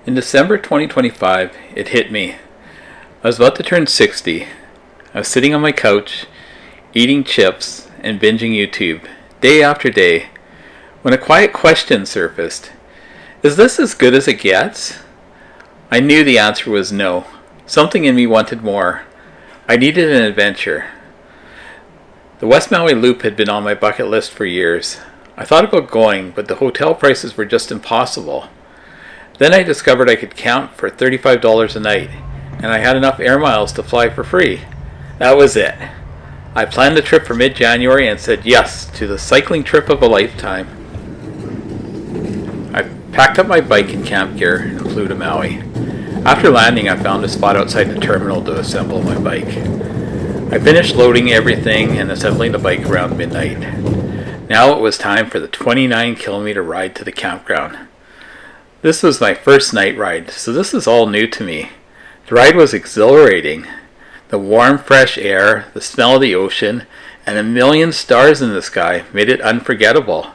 In December 2025, it hit me. I was about to turn 60. I was sitting on my couch, eating chips and binging YouTube, day after day, when a quiet question surfaced. Is this as good as it gets? I knew the answer was no. Something in me wanted more. I needed an adventure. The West Maui Loop had been on my bucket list for years. I thought about going, but the hotel prices were just impossible. Then I discovered I could camp for $35 a night, and I had enough air miles to fly for free. That was it. I planned the trip for mid-January and said yes to the cycling trip of a lifetime. I packed up my bike and camp gear and flew to Maui. After landing, I found a spot outside the terminal to assemble my bike. I finished loading everything and assembling the bike around midnight. Now it was time for the 29-kilometer ride to the campground. This was my first night ride, so this is all new to me. The ride was exhilarating. The warm, fresh air, the smell of the ocean, and a million stars in the sky made it unforgettable.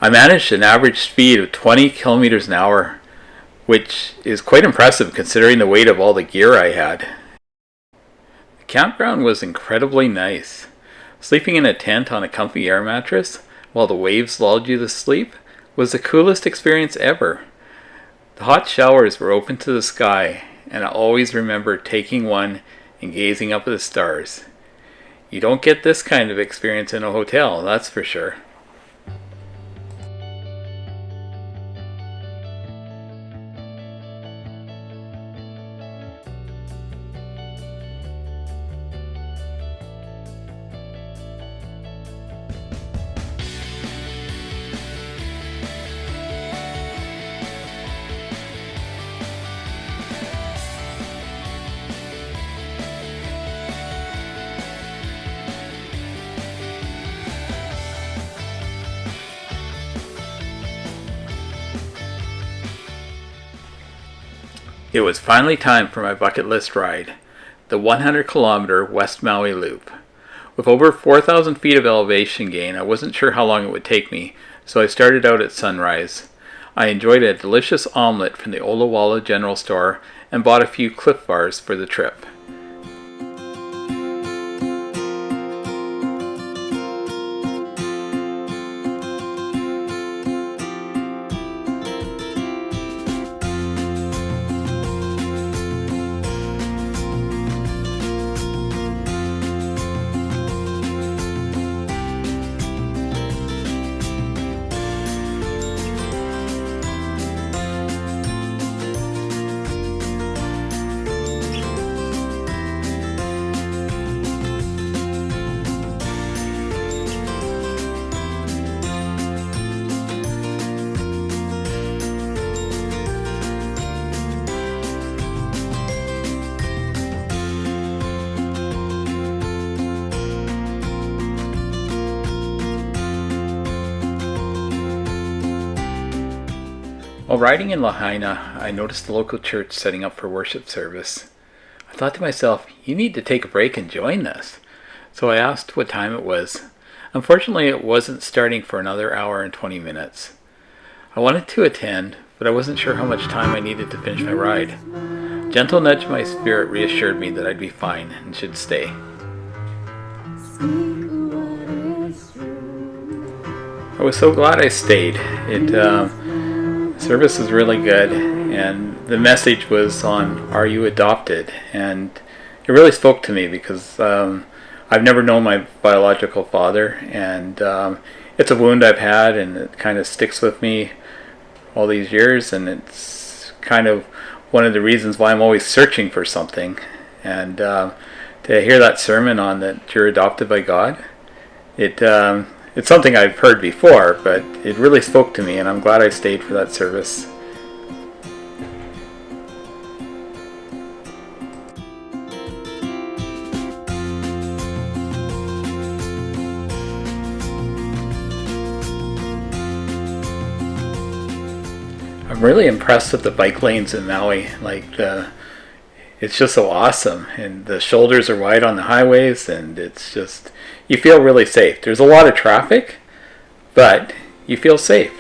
I managed an average speed of 20 kilometers an hour, which is quite impressive considering the weight of all the gear I had. The campground was incredibly nice. Sleeping in a tent on a comfy air mattress while the waves lulled you to sleep was the coolest experience ever. The hot showers were open to the sky, and I always remember taking one and gazing up at the stars. You don't get this kind of experience in a hotel, that's for sure. It was finally time for my bucket list ride, the 100-kilometer West Maui Loop. With over 4,000 feet of elevation gain, I wasn't sure how long it would take me, so I started out at sunrise. I enjoyed a delicious omelet from the Olawala General Store and bought a few Cliff Bars for the trip. While riding in Lahaina, I noticed the local church setting up for worship service. I thought to myself, you need to take a break and join this. So I asked what time it was. Unfortunately, it wasn't starting for another hour and 20 minutes. I wanted to attend, but I wasn't sure how much time I needed to finish my ride. A gentle nudge in my spirit reassured me that I'd be fine and should stay. I was so glad I stayed. Service was really good, and the message was on "Are you adopted?" and it really spoke to me because I've never known my biological father, and it's a wound I've had, and it kind of sticks with me all these years, and it's kind of one of the reasons why I'm always searching for something. And to hear that sermon on that you're adopted by God, it's something I've heard before, but it really spoke to me, and I'm glad I stayed for that service. I'm really impressed with the bike lanes in Maui. It's just so awesome, and the shoulders are wide on the highways, and it's just, you feel really safe. There's a lot of traffic, but you feel safe.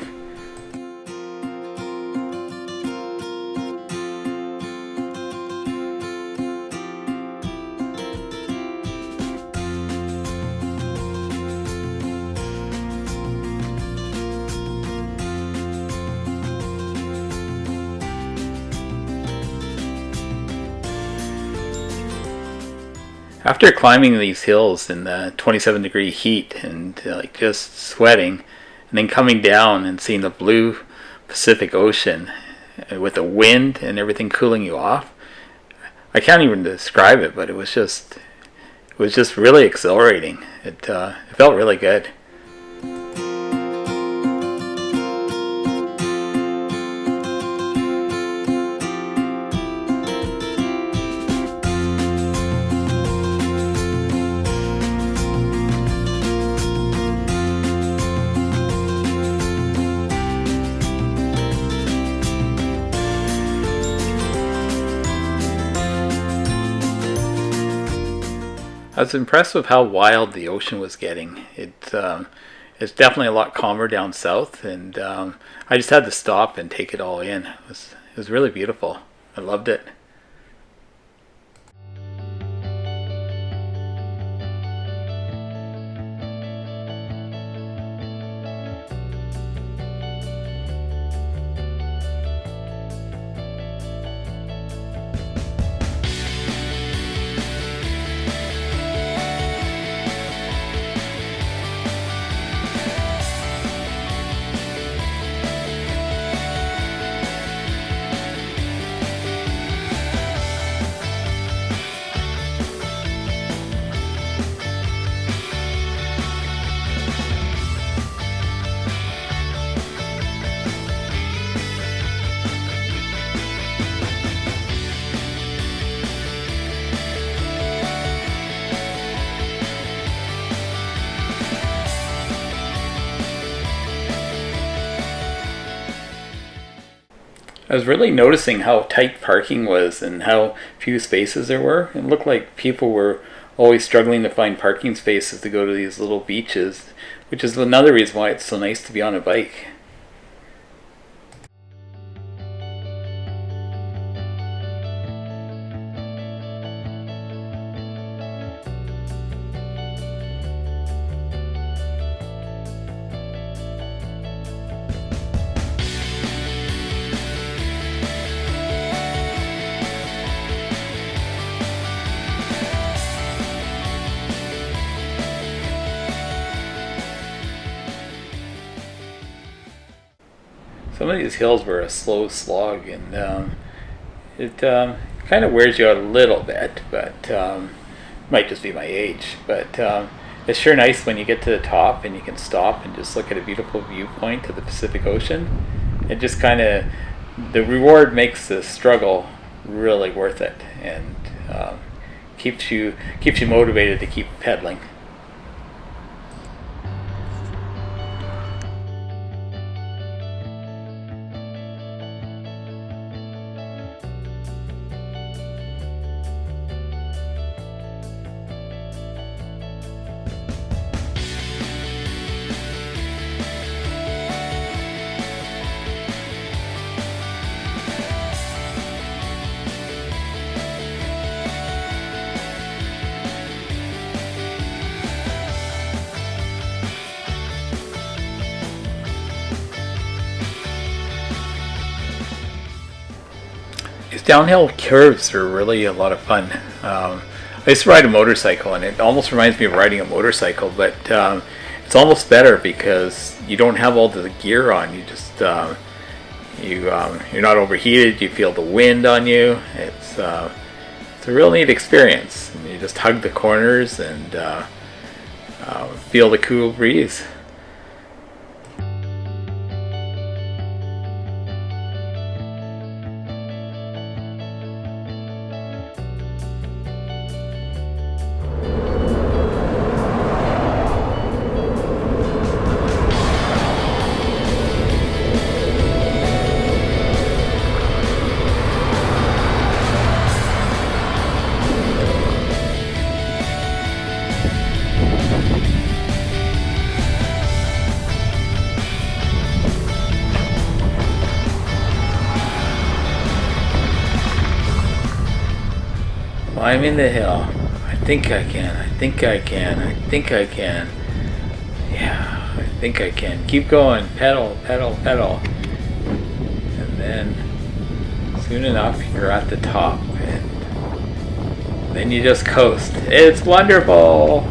After climbing these hills in the 27-degree heat and like just sweating, and then coming down and seeing the blue Pacific Ocean with the wind and everything cooling you off, I can't even describe it, but it was just really exhilarating. It felt really good. I was impressed with how wild the ocean was getting. It's definitely a lot calmer down south, and I just had to stop and take it all in. It was really beautiful. I loved it. I was really noticing how tight parking was and how few spaces there were. It looked like people were always struggling to find parking spaces to go to these little beaches, which is another reason why it's so nice to be on a bike. Some of these hills were a slow slog, and it kind of wears you out a little bit, but might just be my age. But it's sure nice when you get to the top and you can stop and just look at a beautiful viewpoint of the Pacific Ocean. It just kind of, the reward makes the struggle really worth it, and keeps you motivated to keep pedaling. These downhill curves are really a lot of fun. I used to ride a motorcycle, and it almost reminds me of riding a motorcycle, but it's almost better because you don't have all the gear on. You just you're not overheated. You feel the wind on you. It's a real neat experience. And you just hug the corners and feel the cool breeze. Climbing the hill. I think I can. I think I can. I think I can. Yeah, I think I can. Keep going. Pedal, pedal, pedal. And then soon enough you're at the top, and Then you just coast. It's wonderful!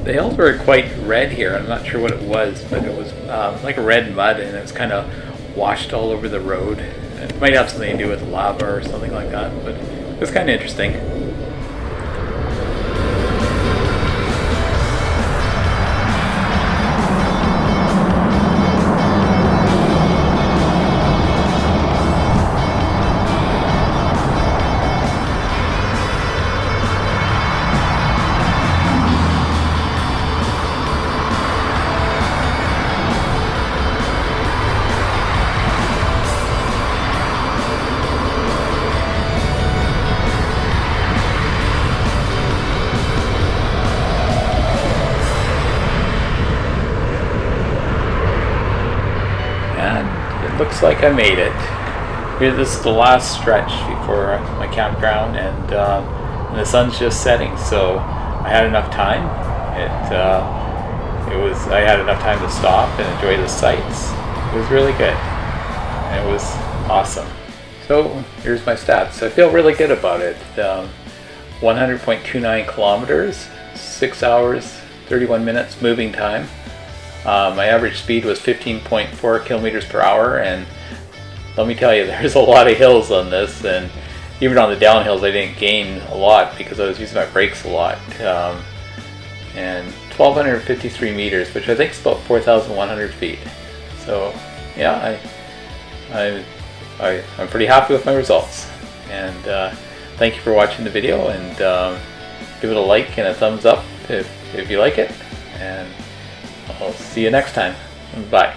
The hills were quite red here. I'm not sure what it was, but it was like a red mud, and it's kind of washed all over the road. It might have something to do with lava or something like that, but it was kind of interesting. Looks like I made it. Here, this is the last stretch before my campground, and the sun's just setting, so I had enough time. I had enough time to stop and enjoy the sights. It was really good. And it was awesome. So here's my stats. I feel really good about it. 100.29 kilometers, 6 hours, 31 minutes moving time. My average speed was 15.4 kilometers per hour, and let me tell you, there's a lot of hills on this, and even on the downhills I didn't gain a lot because I was using my brakes a lot. And 1,253 meters, which I think is about 4,100 feet. So yeah, I'm pretty happy with my results. And thank you for watching the video, and give it a like and a thumbs up if you like it. And I'll see you next time. Bye.